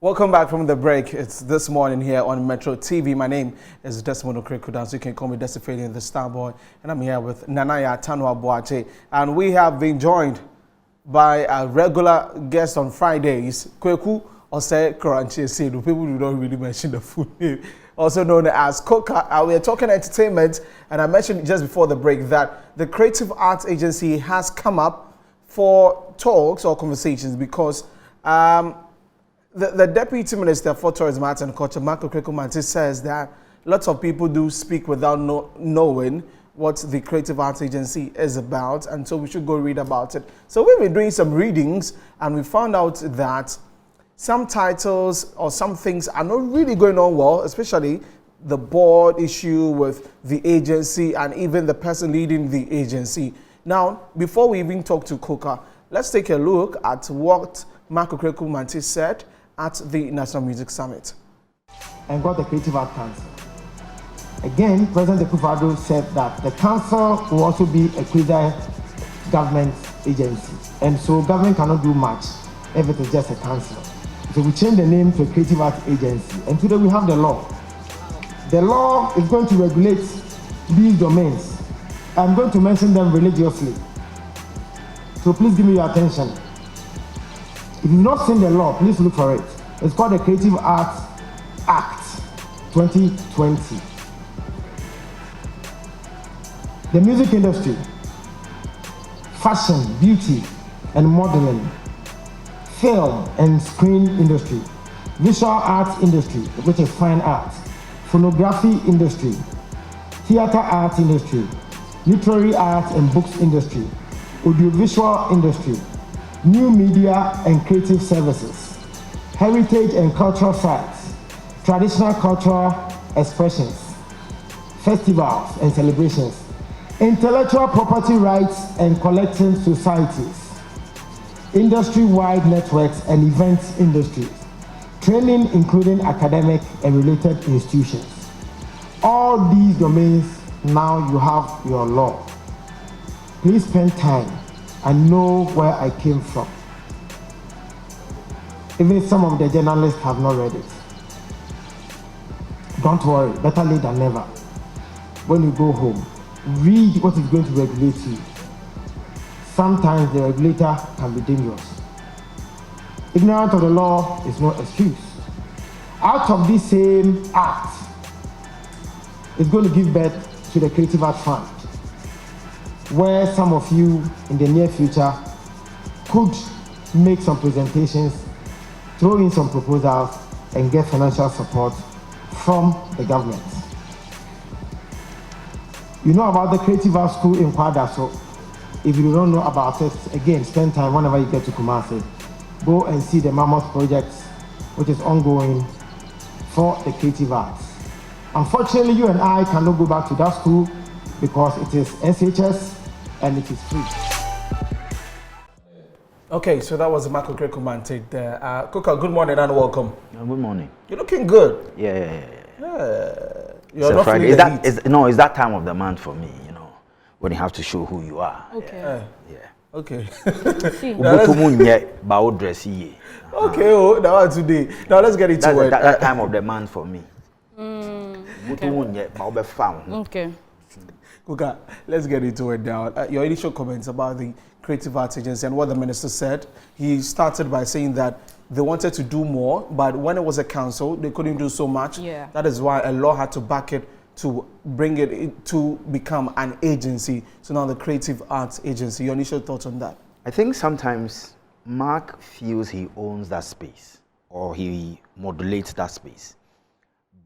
Welcome back from the break. It's this morning here on Metro TV. My name is Desmond Okrekudan, so you can call me Desifelian, the Star Boy, and I'm here with Nanaya Tanwa Boache. And we have been joined by a regular guest on Fridays, Kweku Ose Koranchi Sedu. People who don't really mention the full name, also known as KOKA. We are talking entertainment, and I mentioned just before the break that the Creative Arts Agency has come up for talks or conversations because the Deputy Minister for Tourism, Arts and Culture, Marco Krekumanti, says that lots of people do speak without knowing what the Creative Arts Agency is about, and so we should go read about it. So we've been doing some readings, and we found out that some titles or some things are not really going on well, especially the board issue with the agency and even the person leading the agency. Now, before we even talk to KOKA, let's take a look at what Marco Krekumanti said at the National Music Summit. And got the Creative Arts Council. Again, President Akufo-Addo said that the council will also be a quasi-government agency. And so government cannot do much if it is just a council. So we changed the name to a Creative Arts Agency. And today we have the law. The law is going to regulate these domains. I'm going to mention them religiously. So please give me your attention. If you've not seen the law, please look for it. It's called the Creative Arts Act 2020. The music industry, fashion, beauty, and modeling, film and screen industry, visual arts industry, which is fine art, phonography industry, theater arts industry, literary arts and books industry, audiovisual industry, new media and creative services, heritage and cultural sites, traditional cultural expressions, festivals and celebrations, intellectual property rights and collecting societies, industry-wide networks and events industries, training including academic and related institutions. All these domains, now you have your law. Please spend time and know where I came from. Even some of the journalists have not read it. Don't worry, better late than never. When you go home, read what is going to regulate you. Sometimes the regulator can be dangerous. Ignorance of the law is no excuse. Out of this same act, it's going to give birth to the Creative Arts Fund, where some of you in the near future could make some presentations, throw in some proposals, and get financial support from the government. You know about the Creative Arts School in Kwada, so if you don't know about it, again, spend time whenever you get to Kumasi. Go and see the Mammoth project, which is ongoing for the creative arts. Unfortunately, you and I cannot go back to that school because it is SHS and it is free. Okay, so that was Marco Krekumanti there. KOKA, good morning and welcome. Good morning. You're looking good. Yeah. You're not Friday. feeling the heat. It's that time of the month for me, when you have to show who you are. Okay. Yeah. Okay. Okay, that one today. Now let's get into it. That time of the month for me. Okay. KOKA, let's get into it now. Your initial comments about the Creative Arts Agency and what the minister said. He started by saying that they wanted to do more, but when it was a council, they couldn't do so much. Yeah. That is why a law had to back it to bring it to become an agency. So now the Creative Arts Agency. Your initial thoughts on that? I think sometimes Mark feels he owns that space or he modulates that space,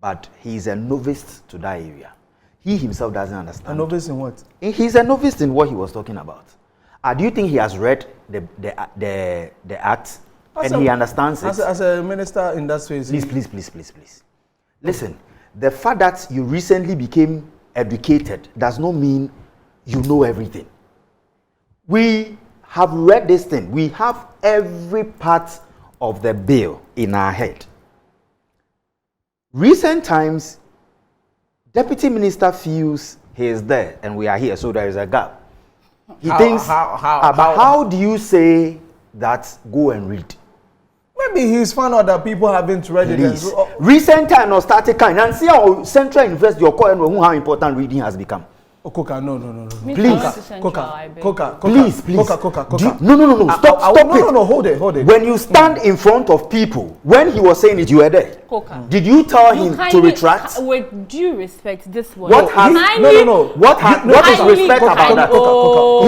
but he's a novice to that area. He himself doesn't understand. A novice in what? He's a novice in what he was talking about. Do you think he has read the act and he understands it? As a minister in that space. Please. Listen, the fact that you recently became educated does not mean you know everything. We have read this thing. We have every part of the bill in our head. Recent times, Deputy Minister feels he is there and we are here, so there is a gap. He thinks, how do you say that go and read? Maybe he's found out that people haven't read it. Please. Recent time no started kind and see how Central University or how important reading has become. Oh, KOKA, no. Please. KOKA. Please. KOKA. No. Stop it. No, hold it. When you stand in front of people, when he was saying it, you were there. KOKA. Did you tell him to retract? With due respect, this one. What has what is respect about that?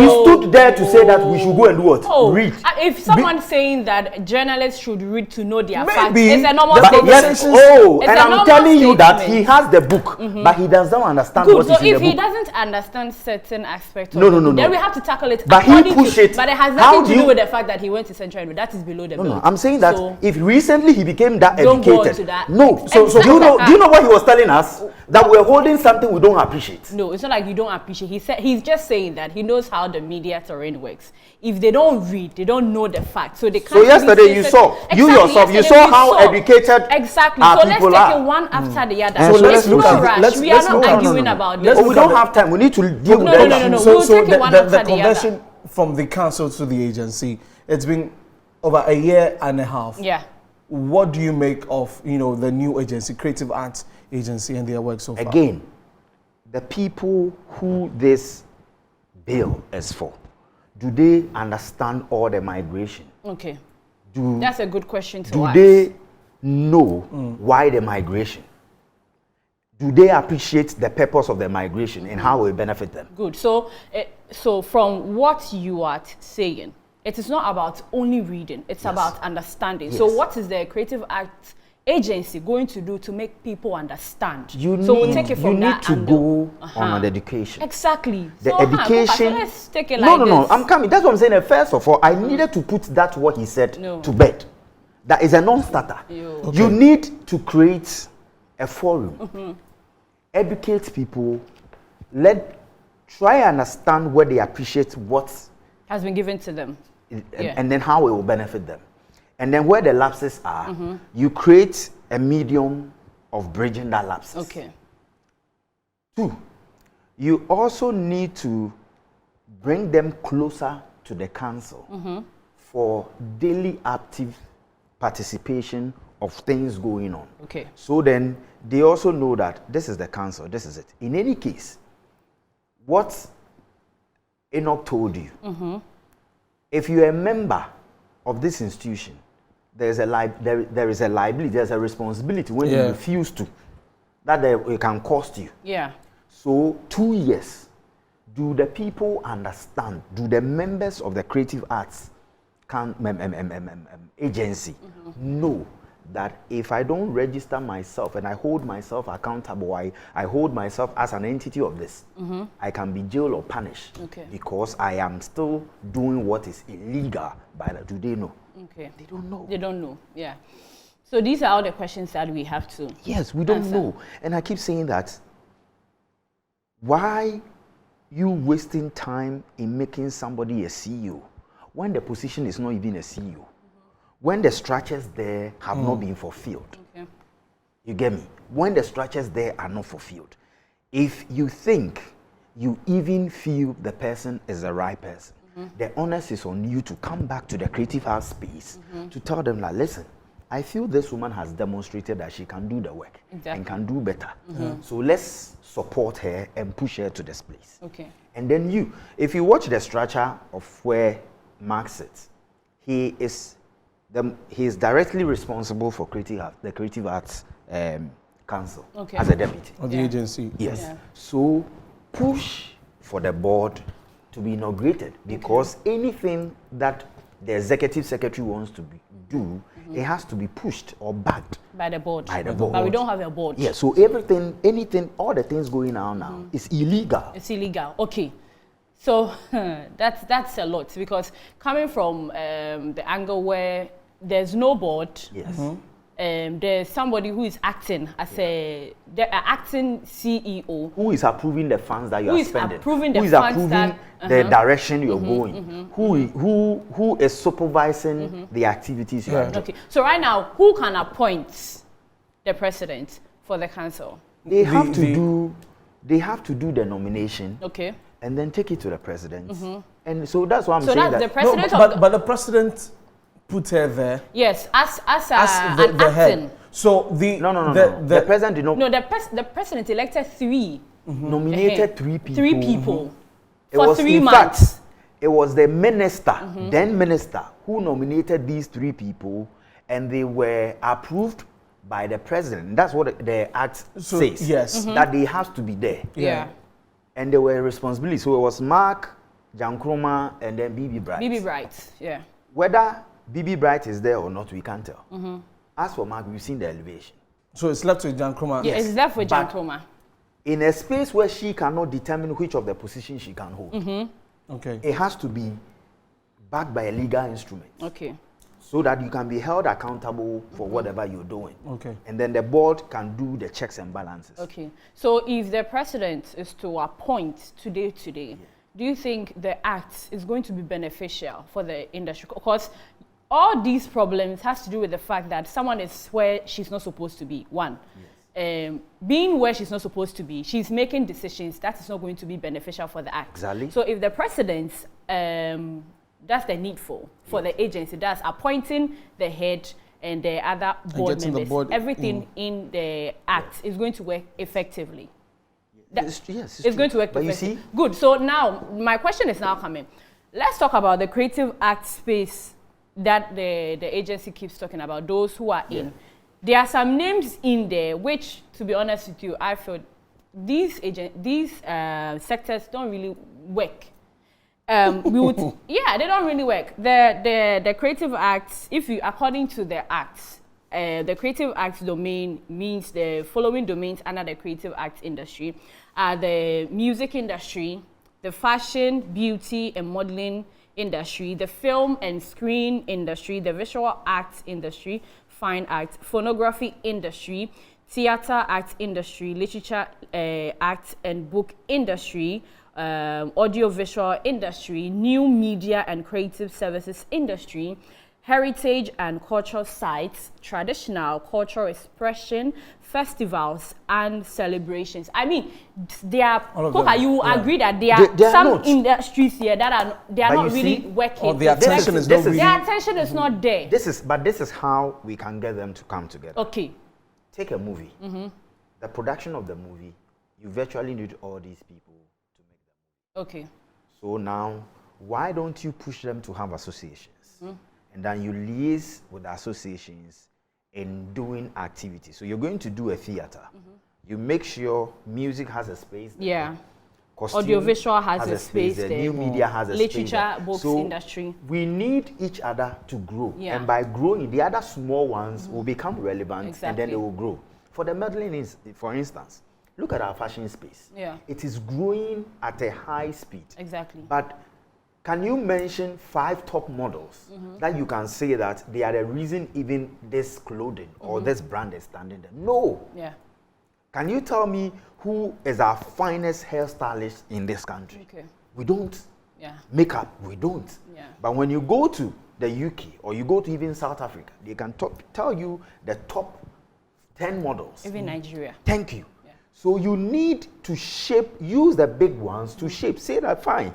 He stood there to say that we should go and do what? Read. If someone's saying that journalists should read to know their facts, Maybe. it's a normal But statement. yes, It's and a I'm normal telling you that statement. he has the book, but he does not understand Good. what So is in if the he book. doesn't understand certain aspects of No. then we have to tackle it. But he according pushed to, it. But it has How nothing do to do you- with the fact that he went to Central University. That is below the belt. No, I'm saying that So, if recently he became that Don't go educated, into that. no. So do you know what he was telling us? That we're holding something we don't appreciate. no, it's not like you don't appreciate. He said he's just saying that he knows how the media terrain works. If they don't read, they don't know the facts. So they can't. So yesterday really you say saw, certain- you Exactly, yourself, you yesterday saw we how saw. educated Exactly. our So let's people take are. it one after the other. So So let's it's look no at it. rush. We are Let's not look at it. arguing about Let's this. Oh, we look don't at have time. We need to deal with No, that. no. So, We'll take it one the after the other. conversion from the council to the agency, it's been over a year and a half. Yeah. What do you make of, the new agency, Creative Arts Agency, and their work so far? Again, the people who this bill is for, do they understand all the migration? Okay. That's a good question to Do ask. they know why the migration? Do they appreciate the purpose of the migration and how it will benefit them? Good. So, so from what you are saying, it is not about only reading. It's about understanding. So, Yes. what is the Creative Arts Agency going to do to make people understand? You so need, we'll take it from you that need to angle. go on an education. Exactly. The so, education. So let's take it like No. this. I'm coming. That's what I'm saying. First of all, I needed to put that what he said No. to bed. That is a non-starter. Okay. You need to create a forum, educate people, try understand where they appreciate what, Has been given to them. and then how it will benefit them, and then where the lapses are, you create a medium of bridging that lapses. Okay. 2, you also need to bring them closer to the council for daily active participation of things going on. Okay. So then they also know that this is the council, this is it. In any case, what Enoch told you, if you're a member of this institution, there is a liability, there's a responsibility when you refuse to, that it can cost you. Yeah. So 2 years, do the people understand, do the members of the Creative Arts Agency know that if I don't register myself and I hold myself accountable, I hold myself as an entity of this, I can be jailed or punished because I am still doing what is illegal. Do they know? Okay. They don't know. They don't know. Yeah. So these are all the questions that we have to. Yes, we don't answer. know. And I keep saying that, why you wasting time in making somebody a CEO when the position is not even a CEO? When the structures there have not been fulfilled. Okay. You get me? When the structures there are not fulfilled. If you think you even feel the person is the right person, the onus is on you to come back to the creative arts space to tell them like, listen, I feel this woman has demonstrated that she can do the work and can do better. So let's support her and push her to this place. Okay. And then if you watch the structure of where Mark sits, he is directly responsible for the Creative Arts Council as a deputy. Of the agency. Yes. Yeah. So push for the board to be inaugurated, because anything that the executive secretary wants to do, it has to be pushed or backed by the board. But we don't have a board. Yeah. So anything, all the things going on now is illegal. It's illegal. Okay. So that's a lot, because coming from the angle where there's no board, Yes. there's somebody who is acting as the acting CEO. Who is approving the funds that you Who are is spending? approving the Who is funds approving that- the direction you're going? Who is supervising the activities you are doing? Okay. So right now, who can appoint the president for the council? They have to do the nomination. Okay. And then take it to the president. And so that's why I'm saying So that's that. the president No, but the president put her there Yes, as the an acting. head. So the No. the The president did not No, the president elected 3. nominated 3 people. 3 people It for was 3 in months. fact, it was the minister, then minister, who nominated these 3 people, and they were approved by the president. That's what the act says. Yes. That they have to be there. Yeah. And they were responsibility. So it was Mark, Jankroma, and then Bibi Bright. Bibi Bright, yeah. Whether Bibi Bright is there or not, we can't tell. As for Mark, we've seen the elevation. So it's left with Jankroma. Yeah, it's there for But Jankroma. in a space where she cannot determine which of the positions she can hold, Okay. it has to be backed by a legal instrument. Okay. So that you can be held accountable for whatever you're doing. Okay. And then the board can do the checks and balances. Okay. So if the president is to appoint today, do you think the act is going to be beneficial for the industry? Because all these problems has to do with the fact that someone is where she's not supposed to be, one. Yes. Being where she's not supposed to be, she's making decisions that is not going to be beneficial for the act. Exactly. So if the president, that's the needful for the agency, that's appointing the head and the other board getting the members, board everything in the act is going to work effectively. Yes, It's going to work But you perfectly. see, Good. So now, my question is now coming. Let's talk about the creative act space that the agency keeps talking about, those who are in. There are some names in there which, to be honest with you, I feel these sectors don't really work. They don't really work. The creative acts, according to the acts, the creative acts domain means the following domains under the creative arts industry are the music industry, the fashion, beauty and modeling industry, the film and screen industry, the visual arts industry, fine arts, phonography industry, theater arts industry, literature arts and book industry, audiovisual industry, new media and creative services industry, heritage and cultural sites, traditional cultural expression, festivals and celebrations. I mean, there are, KOKA, you will agree that there are some industries here that are not really working. Or the attention is not really. Their attention is not there. This is how we can get them to come together. Okay. Take a movie. The production of the movie, you virtually need all these people to make the movie. Okay. So now, why don't you push them to have associations? And then you liaise with the associations in doing activities. So you're going to do a theater. You make sure music has a space there. Yeah. Costume audiovisual has a space there. New media has a space there. Literature, books industry. We need each other to grow. Yeah. And by growing, the other small ones will become relevant and then they will grow. For the modeling, for instance, look at our fashion space. Yeah. It is growing at a high speed. Exactly. But can you mention 5 top models that you can say that they are the reason even this clothing or this brand is standing there? No. Yeah. Can you tell me who is our finest hairstylist in this country? Okay. We don't. Yeah. Makeup, we don't. Yeah. But when you go to the UK or you go to even South Africa, they can tell you the top 10 models. Even Nigeria. Thank you. Yeah. So you need to use the big ones to shape. Say that, fine.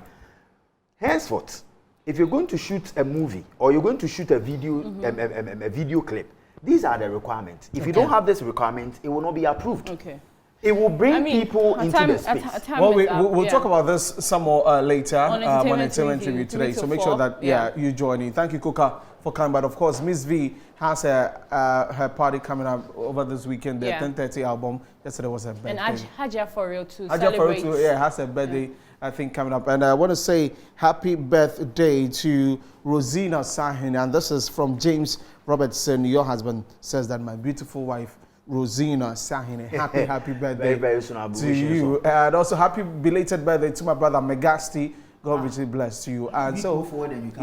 Henceforth, if you're going to shoot a movie or you're going to shoot a video, a video clip, these are the requirements. If you don't have this requirement, it will not be approved. Okay. It will bring people into the space. Well, we'll talk about this some more later on Entertainment Review today. So make sure that you join in. Thank you, KOKA, for coming. But of course, Miss V has her party coming up over this weekend. The 10:30 album. Yesterday was her birthday. And Hajia for real too. Hajia for real too. Yeah, has her birthday. I think coming up. And I want to say happy birthday to Rosina Sahin. And this is from James Robertson. Your husband says that my beautiful wife, Rosina Sahin, happy birthday very soon, to you. And also happy belated birthday to my brother Megasti. God richly bless you. And so,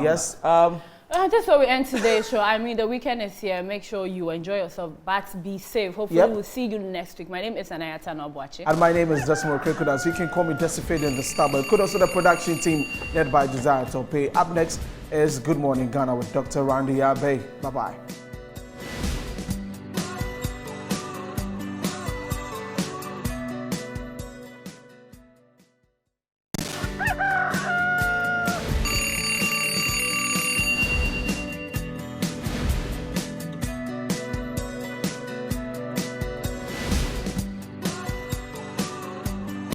yes. That's where we end today's show. I mean, the weekend is here. Make sure you enjoy yourself, but be safe. Hopefully, we'll see you next week. My name is Anayata Nobwache. And my name is Desmond Krekuda. So you can call me Desifade in the Star. But could also the production team led by Desire Tope. Up next is Good Morning Ghana with Dr. Randy Abe. Bye-bye.